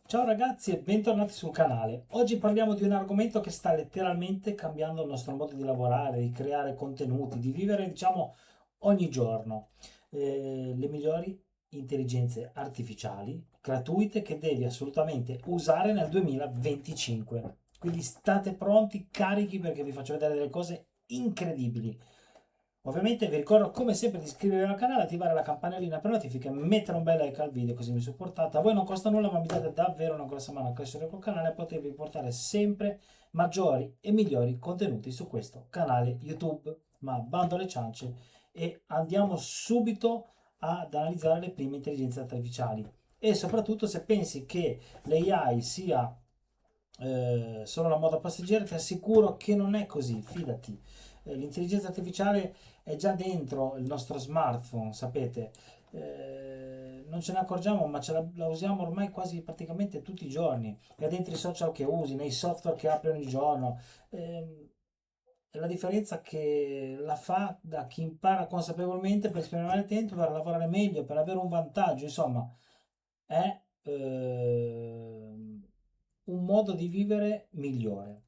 Ciao ragazzi e bentornati sul canale. Oggi parliamo di un argomento che sta letteralmente cambiando il nostro modo di lavorare, di creare contenuti, di vivere, diciamo, ogni giorno. Le migliori intelligenze artificiali gratuite che devi assolutamente usare nel 2025. Quindi state pronti, carichi perché vi faccio vedere delle cose incredibili. Ovviamente vi ricordo come sempre di iscrivervi al canale, attivare la campanellina per notifiche, mettere un bel like al video così mi supportate. A voi non costa nulla ma mi date davvero una grossa mano a crescere col canale e potervi portare sempre maggiori e migliori contenuti su questo canale YouTube. Ma bando alle ciance e andiamo subito ad analizzare le prime intelligenze artificiali. E soprattutto se pensi che l'AI sia solo la moda passeggera, ti assicuro che non è così, fidati. L'intelligenza artificiale è già dentro il nostro smartphone, sapete. Non ce ne accorgiamo, ma la usiamo ormai quasi praticamente tutti i giorni. È dentro i social che usi, nei software che apri ogni giorno. È la differenza che la fa da chi impara consapevolmente per sperimentare tempo, per lavorare meglio, per avere un vantaggio, insomma, è un modo di vivere migliore.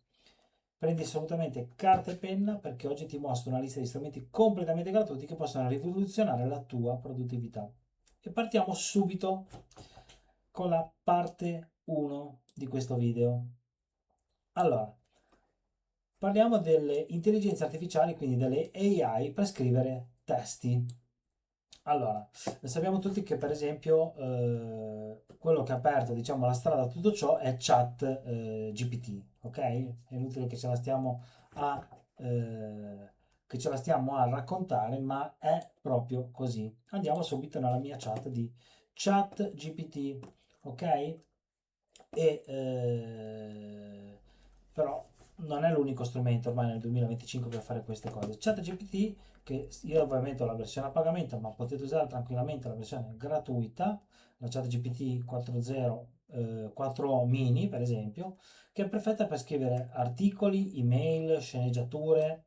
Prendi assolutamente carta e penna perché oggi ti mostro una lista di strumenti completamente gratuiti che possono rivoluzionare la tua produttività. E partiamo subito con la parte 1 di questo video. Allora, parliamo delle intelligenze artificiali, quindi delle AI per scrivere testi. Allora, sappiamo tutti che per esempio quello che ha aperto, diciamo, la strada a tutto ciò è Chat GPT, ok? È inutile che a, eh, che ce la stiamo a raccontare, ma è proprio così. Andiamo subito nella mia chat di Chat GPT, ok? Però non è l'unico strumento ormai nel 2025 per fare queste cose. ChatGPT, che io ovviamente ho la versione a pagamento, ma potete usare tranquillamente la versione gratuita, la ChatGPT 4.0, 4 mini per esempio, che è perfetta per scrivere articoli, email, sceneggiature,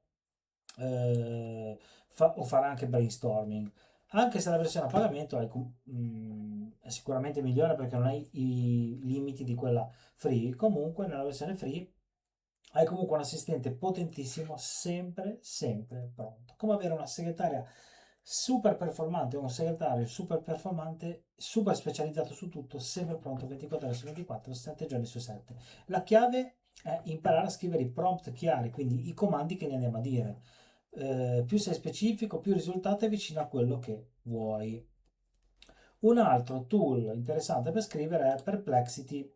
eh, o fare anche brainstorming. Anche se la versione a pagamento è sicuramente migliore perché non hai i limiti di quella free, comunque nella versione free hai comunque un assistente potentissimo, sempre pronto. Come avere una segretaria super performante, un segretario super performante, super specializzato su tutto, sempre pronto 24 ore su 24, 7 giorni su 7. La chiave è imparare a scrivere i prompt chiari, quindi i comandi che ne andiamo a dire. Più sei specifico, più il risultato è vicino a quello che vuoi. Un altro tool interessante per scrivere è Perplexity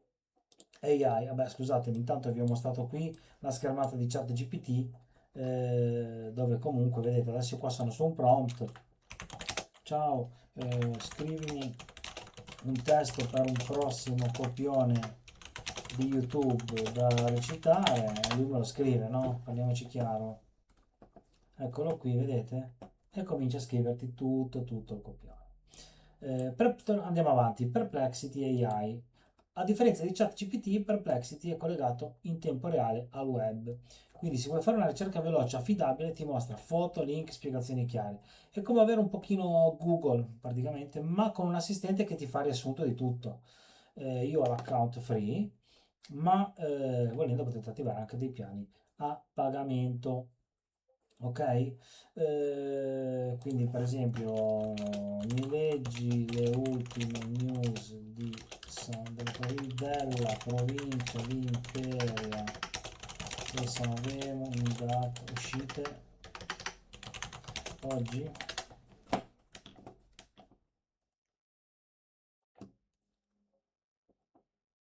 AI. Vabbè, scusatemi, intanto vi ho mostrato qui la schermata di ChatGPT, dove comunque vedete adesso qua sono su un prompt. Ciao, scrivimi un testo per un prossimo copione di YouTube da recitare. E lui me lo scrive, no? Parliamoci chiaro. Eccolo qui, vedete? E comincia a scriverti tutto il copione. Andiamo avanti. Perplexity AI. A differenza di ChatGPT, Perplexity è collegato in tempo reale al web. Quindi se vuoi fare una ricerca veloce, affidabile, ti mostra foto, link, spiegazioni chiare. È come avere un pochino Google, praticamente, ma con un assistente che ti fa riassunto di tutto. Io ho l'account free, ma volendo potete attivare anche dei piani a pagamento. Ok? Quindi per esempio mi leggi le ultime news della provincia di Imperia e Sanremo in data uscite oggi,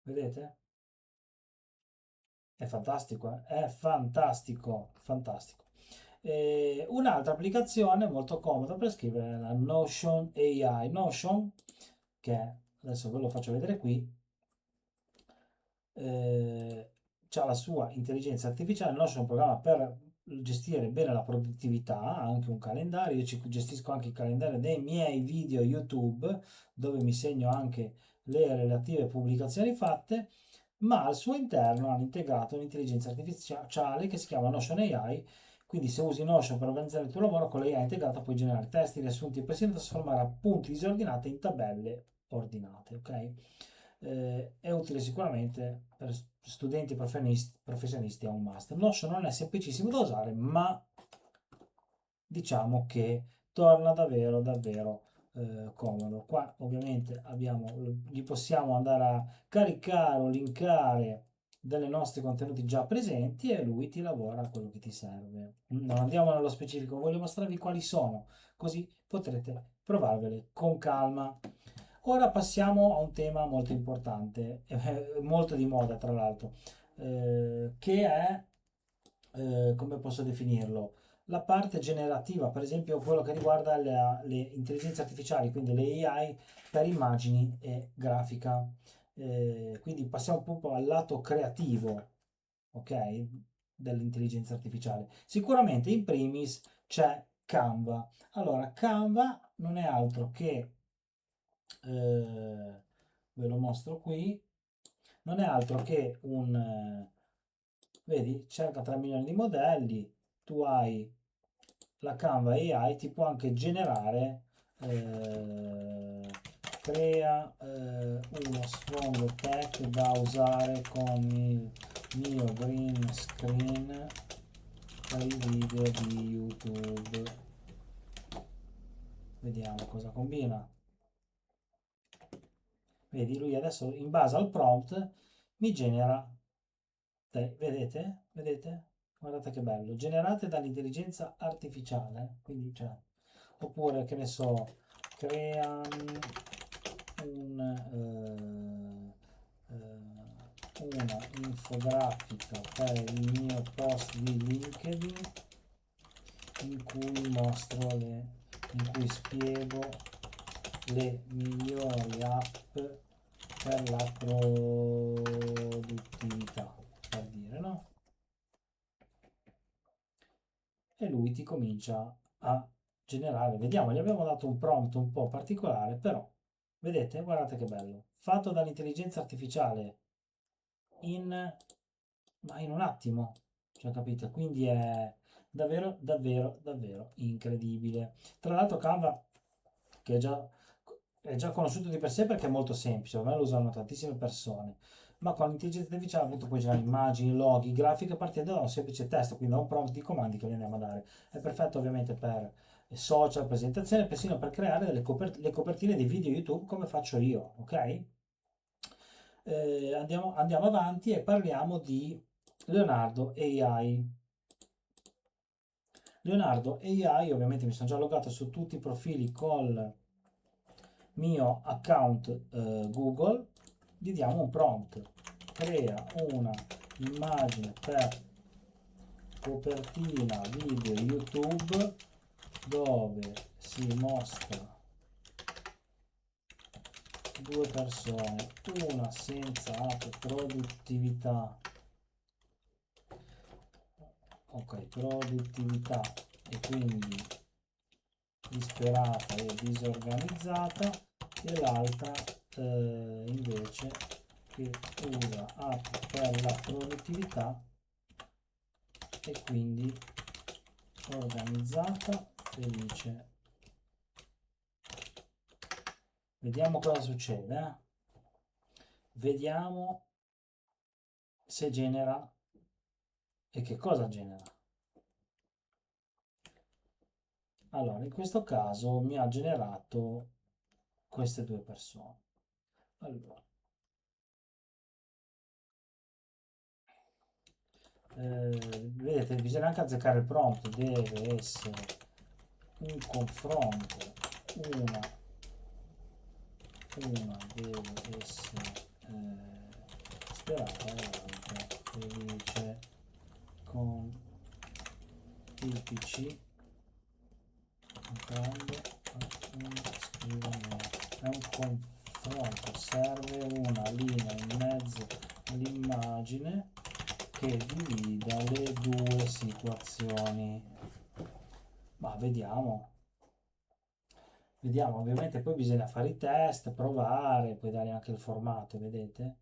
vedete? È fantastico, è fantastico, fantastico. Un'altra applicazione molto comoda per scrivere è la Notion AI. Notion, che adesso ve lo faccio vedere qui, ha la sua intelligenza artificiale. Notion è un programma per gestire bene la produttività, ha anche un calendario. Io ci gestisco anche il calendario dei miei video YouTube, dove mi segno anche le relative pubblicazioni fatte, ma al suo interno hanno integrato un'intelligenza artificiale che si chiama Notion AI. Quindi se usi Notion per organizzare il tuo lavoro, con l'AI integrata puoi generare testi, riassunti e persino trasformare appunti disordinati in tabelle ordinate, ok? è utile sicuramente per studenti professionisti a un master. Notion non è semplicissimo da usare, ma diciamo che torna davvero davvero comodo. Qua ovviamente gli possiamo andare a caricare o linkare dei nostri contenuti già presenti e lui ti lavora quello che ti serve. Non andiamo nello specifico, voglio mostrarvi quali sono, così potrete provarvele con calma. Ora passiamo a un tema molto importante, molto di moda tra l'altro, che è, come posso definirlo? La parte generativa, per esempio quello che riguarda le intelligenze artificiali, quindi le AI per immagini e grafica. Quindi passiamo un po' al lato creativo, ok, dell'intelligenza artificiale. Sicuramente in primis c'è Canva. Allora, Canva non è altro che, ve lo mostro qui, non è altro che vedi, cerca 3 milioni di modelli, tu hai la Canva AI, ti può anche generare, eh, crea uno sfondo tech da usare con il mio green screen per i video di YouTube. Vediamo cosa combina. Vedi, lui adesso in base al prompt mi genera, vedete? Vedete? Guardate che bello, generate dall'intelligenza artificiale, quindi cioè, oppure che ne so, crea una infografica per il mio post di LinkedIn in cui spiego le migliori app per la produttività, per dire, no? E lui ti comincia a generare, vediamo, gli abbiamo dato un prompt un po' particolare, però, vedete, guardate che bello, fatto dall'intelligenza artificiale in, ma in un attimo, cioè capite? Quindi è davvero, davvero, davvero incredibile. Tra l'altro Canva, che è già conosciuto di per sé perché è molto semplice, ormai lo usano tantissime persone, ma con l'intelligenza artificiale appunto puoi generare immagini, loghi, grafiche partendo da un semplice testo, quindi da un prompt di comandi che gli andiamo a dare. È perfetto ovviamente per social, presentazione, persino per creare le copertine dei video YouTube come faccio io, ok? Andiamo avanti e parliamo di Leonardo AI. Leonardo AI, ovviamente mi sono già loggato su tutti i profili col mio account Google, gli diamo un prompt, crea una immagine per copertina video YouTube dove si mostra due persone, una senza app produttività, ok, produttività e quindi disperata e disorganizzata, e l'altra invece che usa app per la produttività e quindi organizzata, felice. Vediamo cosa succede, vediamo se genera e che cosa genera. Allora, in questo caso mi ha generato queste due persone. Allora, vedete, bisogna anche azzeccare il prompt, deve essere un confronto, una, una deve essere sperata, l'altra felice con il PC entrando a una scrivania. È un confronto, serve una linea in mezzo all'immagine che divida le due situazioni. Ma vediamo. Vediamo, ovviamente poi bisogna fare i test, provare, poi dare anche il formato, vedete?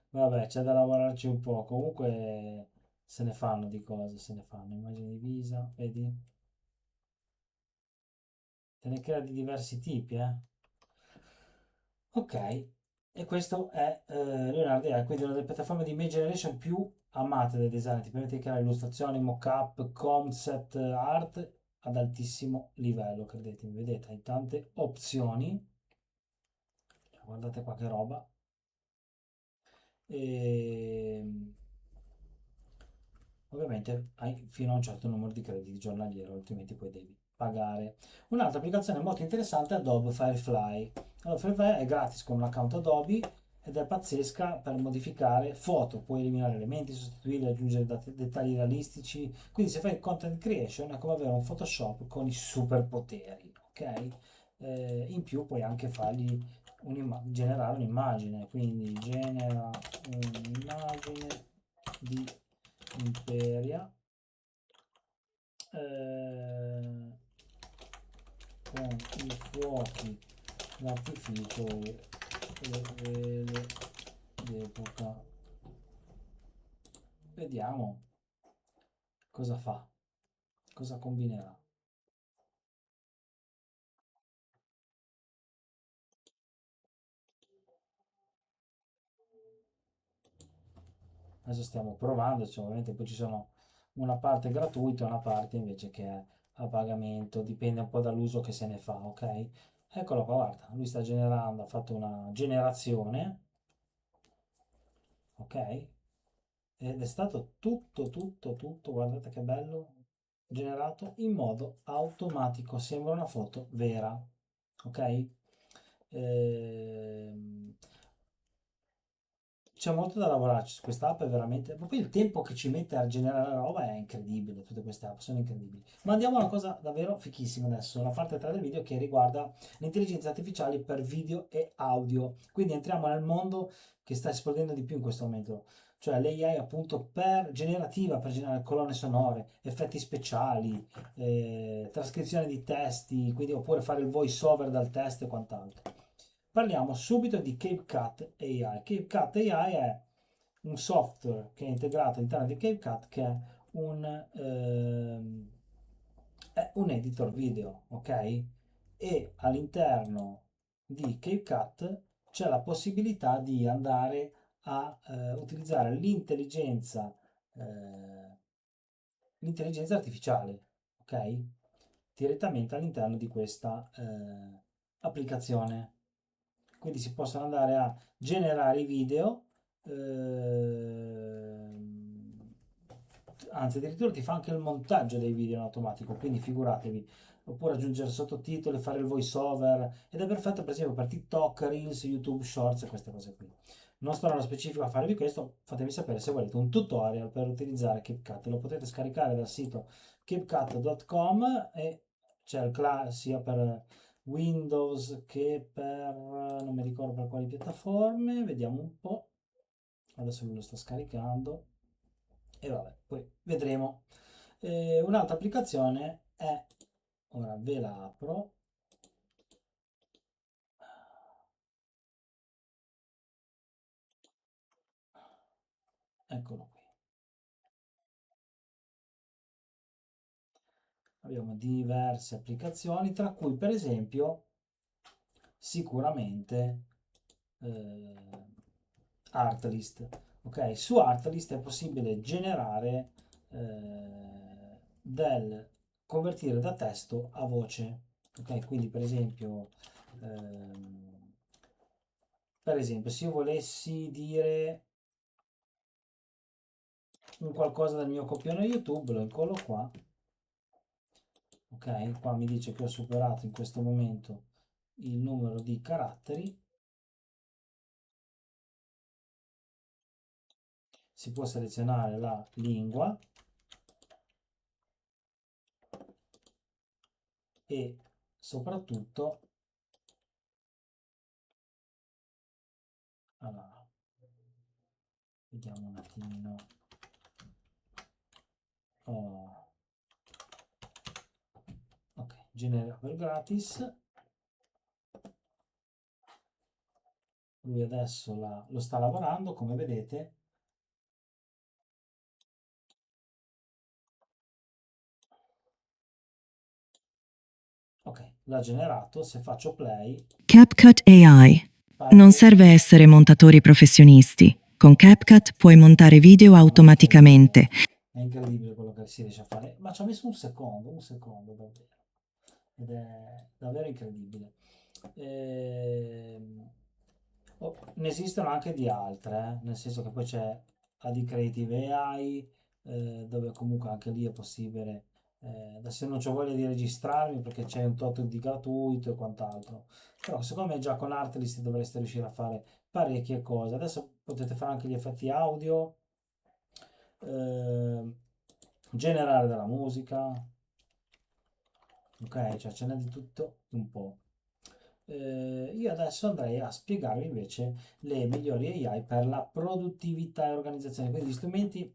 Vabbè, c'è da lavorarci un po', comunque se ne fanno di cose, se ne fanno, immagini di Visa, vedi? te ne crea di diversi tipi, eh. Ok, e questo è Leonardo AI, quindi una delle piattaforme di image generation più amate dai designer, ti permette di creare illustrazioni, mock-up, concept art ad altissimo livello, credetemi, vedete, hai tante opzioni. Guardate qua che roba. E ovviamente hai fino a un certo numero di crediti giornaliero, altrimenti poi devi pagare. Un'altra applicazione molto interessante è Adobe Firefly. Adobe Firefly è gratis con un account Adobe ed è pazzesca per modificare foto, puoi eliminare elementi, sostituirli, aggiungere dettagli realistici. Quindi se fai content creation è come avere un Photoshop con i superpoteri, ok? In più puoi anche fargli generare un'immagine, quindi genera un'immagine di Imperia eh, con i fuochi d'artificio e le vele d'epoca. Vediamo cosa fa, cosa combinerà. Adesso stiamo provando, cioè, ovviamente poi ci sono una parte gratuita e una parte invece che è a pagamento, dipende un po' dall'uso che se ne fa, ok? Eccolo qua, guarda, lui sta generando, ha fatto una generazione, ok? Ed è stato tutto, guardate che bello, generato in modo automatico, sembra una foto vera, ok? Ehm, C'è molto da lavorarci su questa app, è veramente, ma poi il tempo che ci mette a generare la roba è incredibile, tutte queste app sono incredibili. Ma andiamo a una cosa davvero fichissima adesso, la parte 3 del video che riguarda l'intelligenza artificiale per video e audio. Quindi entriamo nel mondo che sta esplodendo di più in questo momento, cioè l'AI appunto generativa per generare colonne sonore, effetti speciali, trascrizione di testi, quindi oppure fare il voice over dal testo e quant'altro. Parliamo subito di CapCut AI. CapCut AI è un software che è integrato all'interno di CapCut che è un editor video, ok? E all'interno di CapCut c'è la possibilità di andare a utilizzare eh, l'intelligenza artificiale, ok? Direttamente all'interno di questa applicazione. Quindi si possono andare a generare i video, anzi addirittura ti fa anche il montaggio dei video in automatico, quindi figuratevi, oppure aggiungere sottotitoli, fare il voice over ed è perfetto per esempio per TikTok, Reels, YouTube Shorts e queste cose qui. Non sto nello specifico a farvi questo, fatemi sapere se volete un tutorial per utilizzare CapCut, lo potete scaricare dal sito capcut.com e c'è sia per Windows che per non mi ricordo per quali piattaforme, vediamo un po'. Adesso lui lo sta scaricando e vabbè, poi vedremo. Un'altra applicazione è, ora ve la apro, eccolo qui. Abbiamo diverse applicazioni, tra cui per esempio sicuramente eh, Artlist. Ok, su Artlist è possibile generare del convertire da testo a voce. Ok, quindi per esempio, se io volessi dire un qualcosa del mio copione YouTube, lo incollo qua. Ok, qua mi dice che ho superato in questo momento il numero di caratteri. Si può selezionare la lingua e soprattutto, allora, vediamo un attimino. Oh, ok, genera per gratis. Lui adesso lo sta lavorando, come vedete. Ok, l'ha generato. Se faccio play, CapCut AI. pare Non che serve essere montatori professionisti. Con CapCut puoi montare video automaticamente. è incredibile quello che si riesce a fare, ma ci ha messo un secondo davvero, ed è davvero incredibile. Ehm, Ne esistono anche di altre, nel senso che poi c'è AD Creative AI, dove comunque anche lì è possibile, adesso non c'ho voglia di registrarmi perché c'è un tot di gratuito e quant'altro, però secondo me già con Artlist dovreste riuscire a fare parecchie cose. Adesso potete fare anche gli effetti audio, ehm, generare della musica, ok? Cioè ce n'è di tutto un po'. Io adesso andrei a spiegarvi invece le migliori AI per la produttività e organizzazione. Quindi gli strumenti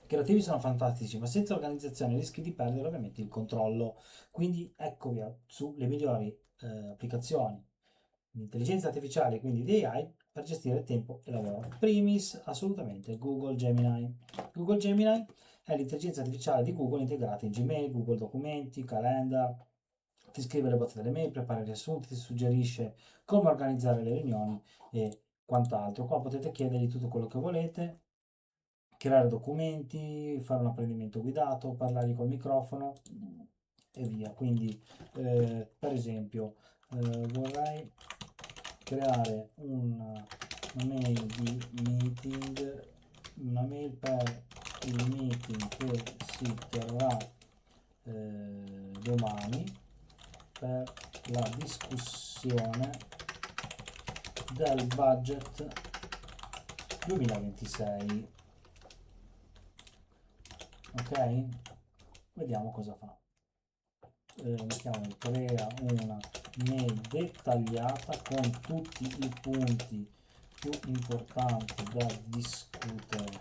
creativi sono fantastici, ma senza organizzazione rischi di perdere ovviamente il controllo. Quindi eccovi sulle migliori applicazioni di intelligenza artificiale, quindi di AI, per gestire tempo e lavoro. Primis, assolutamente, Google Gemini. Google Gemini è l'intelligenza artificiale di Google integrata in Gmail, Google Documenti, Calendar. Ti scrive le bozze delle mail, prepara i riassunti, ti suggerisce come organizzare le riunioni e quant'altro. Qua potete chiedergli tutto quello che volete, creare documenti, fare un apprendimento guidato, parlargli col microfono e via. Quindi, per esempio, vorrei creare una mail di meeting, una mail per il meeting che si terrà domani per la discussione del budget 2026. Ok? Vediamo cosa fa. Mettiamo crea una mail dettagliata con tutti i punti più importanti da discutere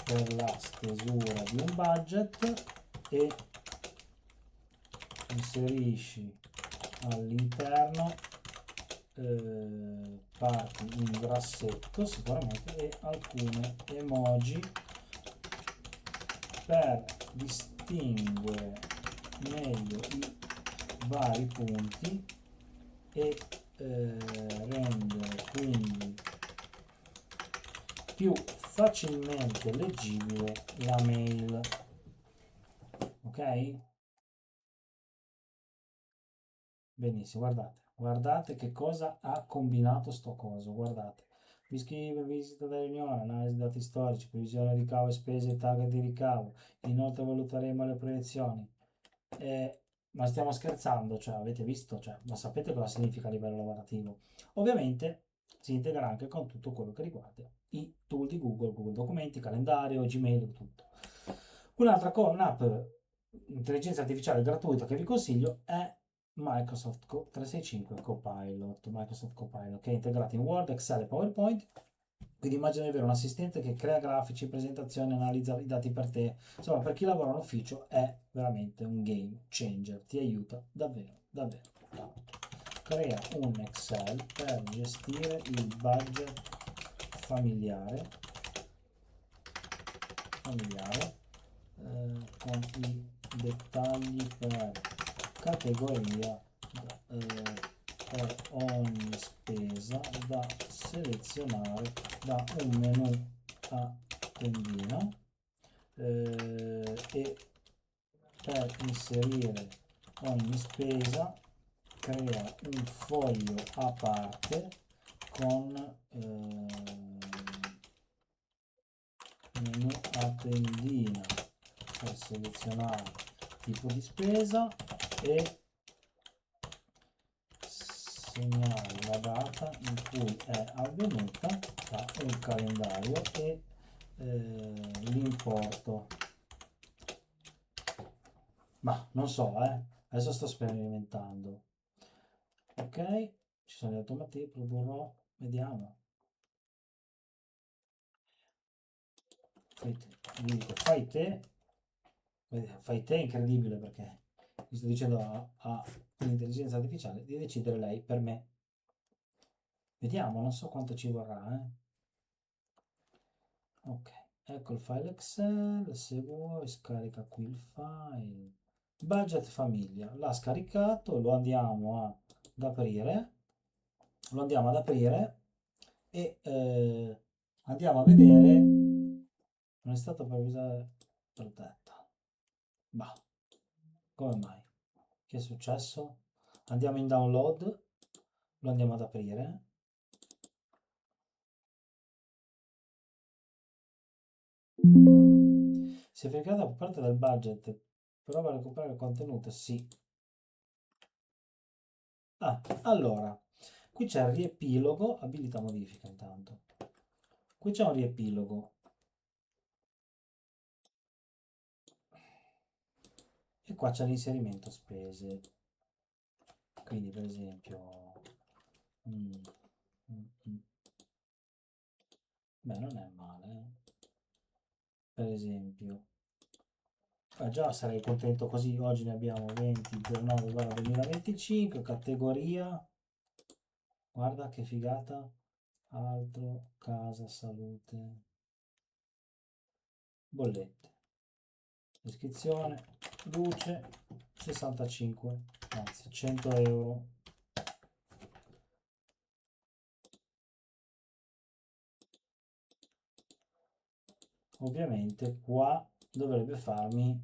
per la stesura di un budget e inserisci all'interno parti in grassetto sicuramente e alcune emoji per distinguere meglio i vari punti e rendere quindi più facilmente leggibile la mail. Ok? Benissimo, guardate che cosa ha combinato sto coso, guardate. Vi scrive visita da riunione, analisi dati storici, previsione ricavo e spese e target di ricavo. Inoltre valuteremo le proiezioni. Ma stiamo scherzando, cioè avete visto, cioè, ma sapete cosa significa a livello lavorativo? Ovviamente si integra anche con tutto quello che riguarda i tool di Google, Google Documenti, calendario, Gmail, tutto. Un'app intelligenza artificiale gratuita che vi consiglio è Microsoft 365 Copilot, Microsoft Copilot, che è integrato in Word, Excel e PowerPoint. Quindi immagina di avere un assistente che crea grafici, presentazioni, analizza i dati per te. Insomma, per chi lavora in ufficio è veramente un game changer, ti aiuta davvero, davvero tanto. Crea un Excel per gestire il budget familiare, con i dettagli per categoria per ogni spesa da selezionare da un menu a tendina, e per inserire ogni spesa crea un foglio a parte con menu a tendina per selezionare tipo di spesa e segnare la data in cui è avvenuta da un calendario e l'importo. Ma non so, adesso sto sperimentando. Ok, ci sono gli automatismi, produrrò, vediamo. Vi dico, fai te è incredibile perché mi sto dicendo all'intelligenza artificiale di decidere lei per me. Vediamo, non so quanto ci vorrà, Ok, ecco il file Excel, se vuoi scarica qui il file. budget famiglia, l'ha scaricato, lo andiamo ad aprire, lo andiamo ad aprire e andiamo a vedere, non è stato previsa protetta, ma come mai? Che è successo? Andiamo in download, lo andiamo ad aprire. Si è verificata per parte del budget, prova a recuperare il contenuto, sì. Ah, allora, qui c'è il riepilogo, abilita modifica intanto. Qui c'è un riepilogo e qua c'è l'inserimento spese. Quindi per esempio, mm, mm. Beh, non è male, per esempio. Già sarei contento così, oggi ne abbiamo 20/09/2025, categoria, guarda che figata, altro, casa, salute, bollette, iscrizione, luce, 65, anzi 100 euro. Ovviamente qua dovrebbe farmi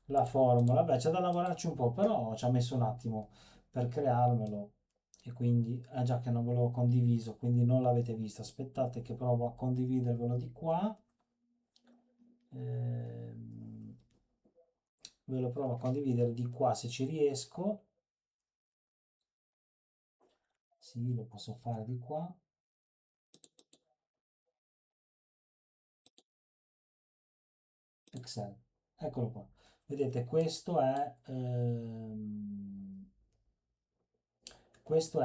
la formula. Beh, c'è da lavorarci un po', però ci ha messo un attimo per crearmelo e quindi, già che non ve l'ho condiviso, quindi non l'avete visto, aspettate che provo a condividervelo di qua. Ehm, Ve lo provo a condividere di qua se ci riesco. Sì, lo posso fare di qua. Excel, eccolo qua. Vedete, questo è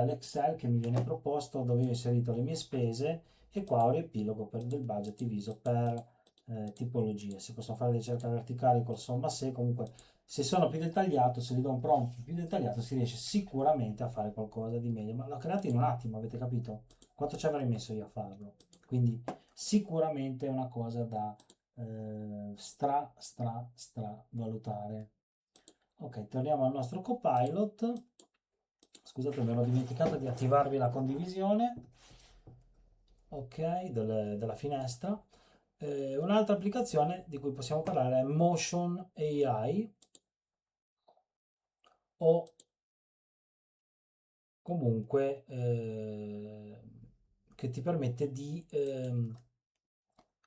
l'Excel che mi viene proposto dove io ho inserito le mie spese e qua ho il riepilogo del budget diviso per tipologie. Si possono fare delle ricerche verticali col somma se, comunque se sono più dettagliato, se gli do un prompt più dettagliato si riesce sicuramente a fare qualcosa di meglio. Ma l'ho creato in un attimo, avete capito? Quanto ci avrei messo io a farlo? Quindi sicuramente è una cosa da stra valutare. Ok, torniamo al nostro copilot. Scusate, mi ero dimenticato di attivarvi la condivisione. Ok, della finestra. Un'altra applicazione di cui possiamo parlare è Motion AI o comunque che ti permette di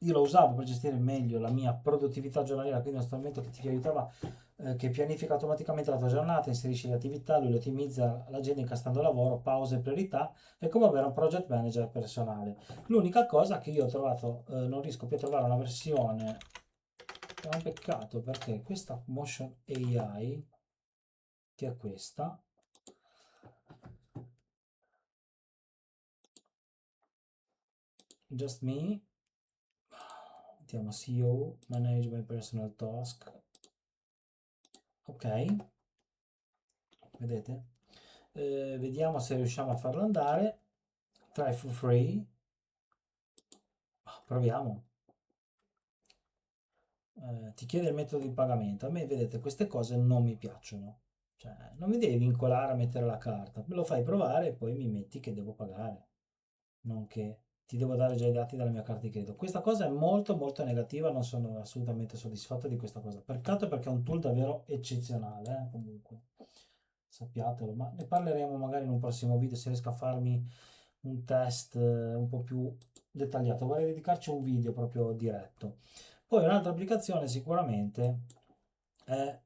io lo usavo per gestire meglio la mia produttività giornaliera, quindi uno strumento che ti aiutava, che pianifica automaticamente la tua giornata, inserisci le attività, lui le ottimizza l'agenda incastando lavoro, pause e priorità, è come avere un project manager personale. L'unica cosa che io ho trovato, non riesco più a trovare una versione, è un peccato perché questa Motion AI, che è questa, Just Me, mettiamo CEO, Manage My Personal Task, ok, vedete? Vediamo se riusciamo a farlo andare. Try for free. Proviamo. Ti chiede il metodo di pagamento. A me, vedete, queste cose non mi piacciono. Cioè, non mi devi vincolare a mettere la carta. Me lo fai provare e poi mi metti che devo pagare. Non che ti devo dare già i dati della mia carta di credito. Questa cosa è molto molto negativa, non sono assolutamente soddisfatto di questa cosa. Peccato perché è un tool davvero eccezionale, comunque. Sappiatelo, ma ne parleremo magari in un prossimo video se riesco a farmi un test un po' più dettagliato. Vorrei dedicarci un video proprio diretto. Poi un'altra applicazione sicuramente è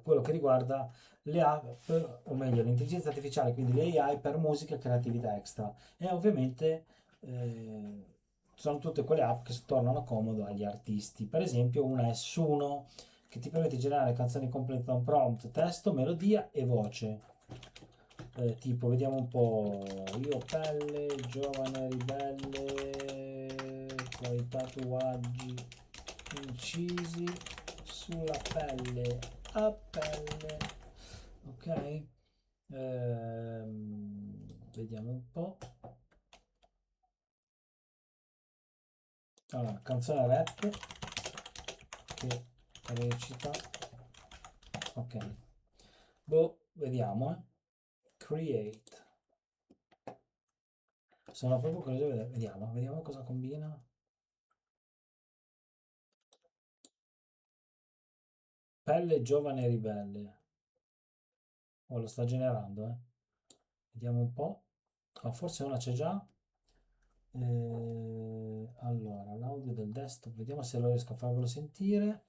quello che riguarda le app, o meglio l'intelligenza artificiale, quindi le AI per musica e creatività extra. E ovviamente sono tutte quelle app che tornano comodo agli artisti. Per esempio una è Suno che ti permette di generare canzoni complete da un prompt, testo, melodia e voce. Tipo, vediamo un po'. Io pelle, giovane ribelle, coi tatuaggi incisi sulla pelle a pelle. Ok? Vediamo un po'. Allora, canzone rap che recita. Ok. Boh, vediamo, Create. Sono proprio curioso di vedere. Vediamo cosa combina. Pelle giovane e ribelle. Oh, lo sta generando, Vediamo un po'. Ah, forse una c'è già. Allora, l'audio del desktop, vediamo se lo riesco a farvelo sentire.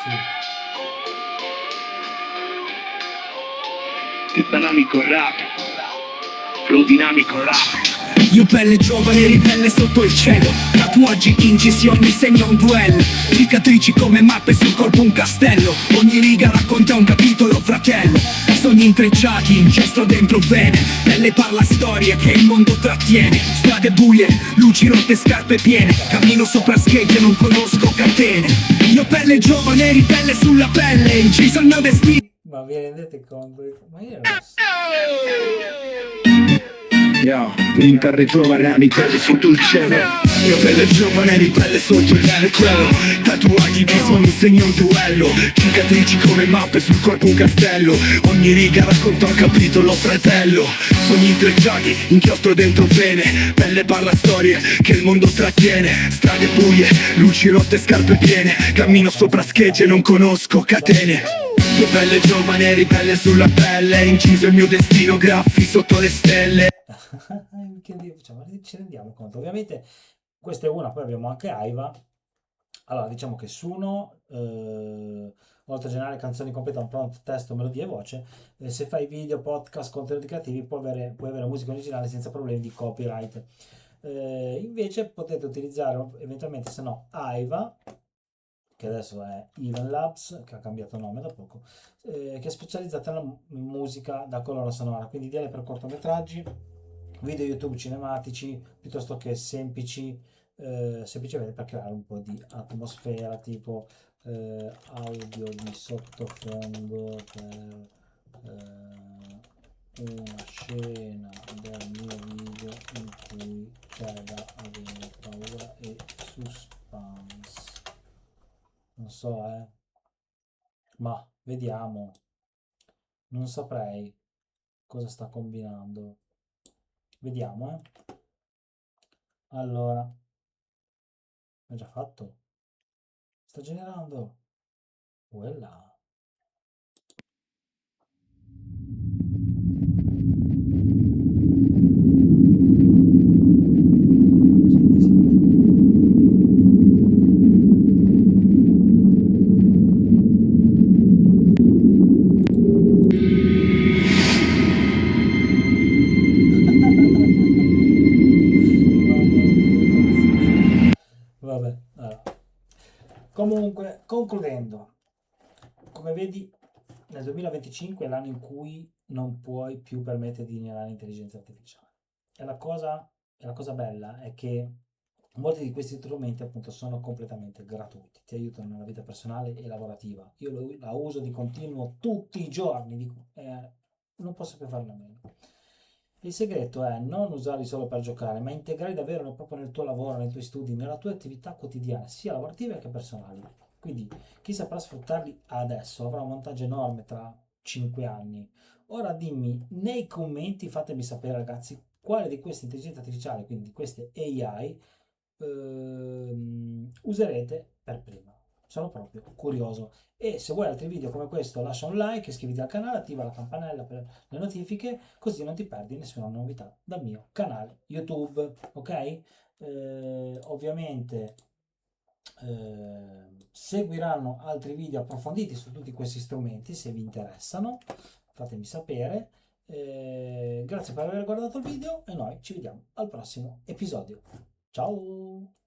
Sì. Dinamico rap, flow dinamico rap. Io pelle giovane ribelle sotto il cielo, tatuaggi, incisioni, segna un duello, cicatrici come mappe sul corpo un castello, ogni riga racconta un capitolo, fratello, sogni intrecciati, incesto dentro vene, pelle parla storie che il mondo trattiene, strade buie, luci rotte, scarpe piene, cammino sopra schegge, non conosco catene, io pelle giovane ribelle sulla pelle, inciso il mio destino. Ma vi rendete conto? Ma io non so. Yo, in pelle giovane, ripelle sotto il cielo. Io pelle giovane, ripelle sotto il cielo. Tatuaggi che sono un segno un duello. Cicatrici come mappe sul corpo un castello. Ogni riga racconta un capitolo, fratello. Sogni intrecciati, inchiostro dentro vene. Pelle parla storie che il mondo trattiene. Strade buie, luci rotte, scarpe piene. Cammino sopra schegge, non conosco catene. Io pelle giovane, ripelle sulla pelle. Inciso il mio destino, graffi sotto le stelle. Cioè, ma ci rendiamo conto? Ovviamente questa è una, poi abbiamo anche Aiva. Allora, diciamo che Suno, oltre a generare canzoni complete, un prompt, testo, melodia e voce, se fai video, podcast, contenuti creativi, puoi avere musica originale senza problemi di copyright. Invece potete utilizzare eventualmente, se no, Aiva, che adesso è Even Labs, che ha cambiato nome da poco, che è specializzata nella musica da colonna sonora, quindi ideale per cortometraggi, video YouTube cinematici, piuttosto che semplicemente per creare un po' di atmosfera, tipo audio di sottofondo per una scena del mio video in cui c'è da avere paura e suspense. Non so, ma vediamo. Non saprei cosa sta combinando. Vediamo, Allora, è già fatto. Sta generando. Quella. Senti, senti. Mamma mia, pazzesco. Vabbè, allora. Comunque, concludendo, come vedi, nel 2025 è l'anno in cui non puoi più permetterti di ignorare l'intelligenza artificiale. E la cosa bella è che molti di questi strumenti appunto sono completamente gratuiti, ti aiutano nella vita personale e lavorativa. Io la uso di continuo tutti i giorni, non posso più farne a meno. Il segreto è non usarli solo per giocare, ma integrarli davvero proprio nel tuo lavoro, nei tuoi studi, nella tua attività quotidiana, sia lavorative che personali. Quindi chi saprà sfruttarli adesso avrà un vantaggio enorme tra 5 anni. Ora dimmi nei commenti, fatemi sapere ragazzi, quale di queste intelligenze artificiali, quindi di queste AI, userete per prima. Sono proprio curioso. E se vuoi altri video come questo lascia un like, iscriviti al canale, attiva la campanella per le notifiche, così non ti perdi nessuna novità dal mio canale YouTube, ok? Ovviamente seguiranno altri video approfonditi su tutti questi strumenti se vi interessano, fatemi sapere. Grazie per aver guardato il video e noi ci vediamo al prossimo episodio. Ciao!